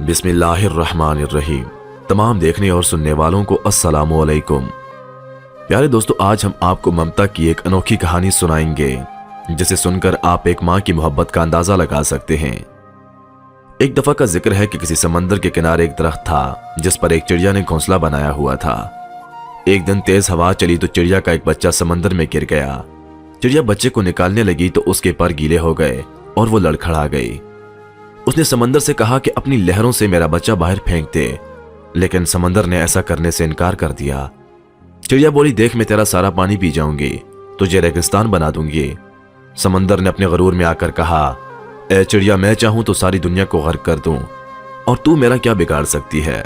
बिस्मिल्लाहिर्रहमानिर्रहीम। तमाम देखने और सुनने वालों को अस्सलामु अलैकुम। प्यारे दोस्तों, आज हम आपको ममता की एक अनोखी कहानी सुनाएंगे जिसे सुनकर आप एक माँ की मोहब्बत का अंदाजा लगा सकते हैं। एक दफा का जिक्र है कि किसी समंदर के किनारे एक दरख्त था जिस पर एक चिड़िया ने घोंसला बनाया हुआ था। एक दिन तेज हवा चली तो चिड़िया का एक बच्चा समंदर में गिर गया। चिड़िया बच्चे को निकालने लगी तो उसके पर गीले हो गए और वो लड़खड़ा गई। उसने समंदर से कहा कि अपनी लहरों से मेरा बच्चा बाहर फेंक दे, लेकिन समंदर ने ऐसा करने से इनकार कर दिया। चिड़िया बोली, देख मैं तेरा सारा पानी पी जाऊंगी, तुझे रेगिस्तान बना दूंगी। समंदर ने अपने गरूर में आकर कहा, ए चिड़िया, मैं चाहूं तो सारी दुनिया को गर्क कर दूं और तू मेरा क्या बिगाड़ सकती है।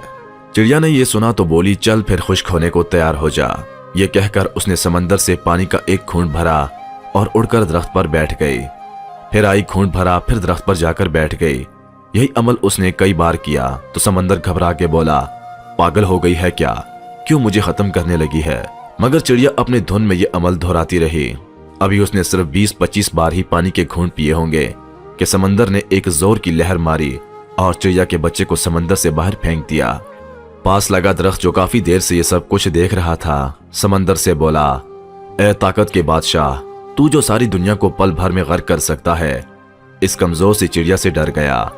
चिड़िया ने यह सुना तो बोली, चल फिर खुश्क होने को तैयार हो जा। ये कहकर उसने समंदर से पानी का एक घूंट भरा और उड़कर दरख्त पर बैठ गई। फिर आई, घूंट भरा, फिर दरख्त पर जाकर बैठ गई। यही अमल उसने कई बार किया तो समंदर घबरा के बोला, पागल हो गई है क्या, क्यों मुझे खत्म करने लगी है। मगर चिड़िया अपने धुन में ये अमल दोहराती रही। अभी उसने सिर्फ 20-25 बार ही पानी के घूंट पिए होंगे कि समंदर ने एक जोर की लहर मारी और चिड़िया के बच्चे को समंदर से बाहर फेंक दिया। पास लगा दरख्त जो काफी देर से ये सब कुछ देख रहा था, समंदर से बोला, ए ताकत के बादशाह, तू जो सारी दुनिया को पल भर में गर्क कर सकता है। इस कमजोर सी चिड़िया से डर गया।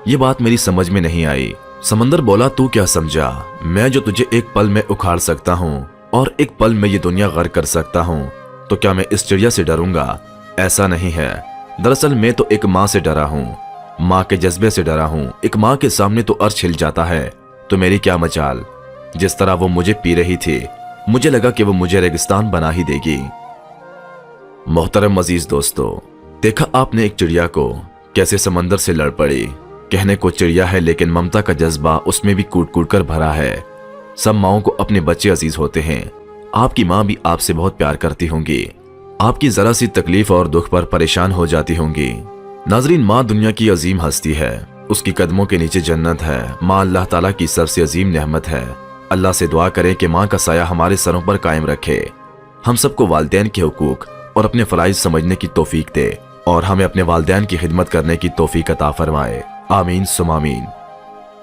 ये बात मेरी समझ में नहीं आई। समंदर बोला, तू क्या समझा, मैं जो तुझे एक पल में उखाड़ सकता हूँ और एक पल में ये दुनिया गर्क कर सकता हूँ, तो क्या मैं इस चिड़िया से डरूंगा? ऐसा नहीं है। दरअसल मैं तो एक माँ से डरा हूँ, माँ के जज्बे से डरा हूँ। एक माँ के सामने तो अर्श हिल जाता है, तो मेरी क्या मजाल। जिस तरह वो मुझे पी रही थी, मुझे लगा कि वो मुझे रेगिस्तान बना ही देगी। मोहतरम अजीज दोस्तों, देखा आपने एक चिड़िया को कैसे समंदर से लड़ पड़ी। कहने को चिड़िया है, लेकिन ममता का जज्बा उसमें भी कूट कूट कर भरा है। सब माओं को अपने बच्चे अजीज होते हैं। आपकी माँ भी आपसे बहुत प्यार करती होंगी, आपकी जरा सी तकलीफ और दुख पर परेशान हो जाती होंगी। नाजरीन, माँ दुनिया की अजीम हस्ती है, उसकी कदमों के नीचे जन्नत है। माँ अल्लाह ताला की सबसे अजीम नेमत है। अल्लाह से दुआ करें कि माँ का साया हमारे सरों पर कायम रखे। हम सबको वालिदैन के हुकूक और अपने फराइज समझने की तौफीक दे और हमें अपने वालिदैन की खिदमत करने की तौफीक अता फरमाए। आमीन सुम आमीन।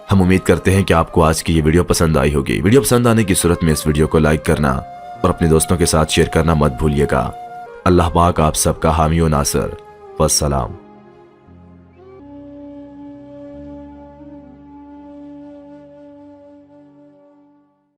हम उम्मीद करते हैं कि आपको आज की ये वीडियो पसंद आई होगी। वीडियो पसंद आने की सूरत में इस वीडियो को लाइक करना और अपने दोस्तों के साथ शेयर करना मत भूलिएगा। अल्लाह पाक आप सबका हामी व नासर। वस्सलाम।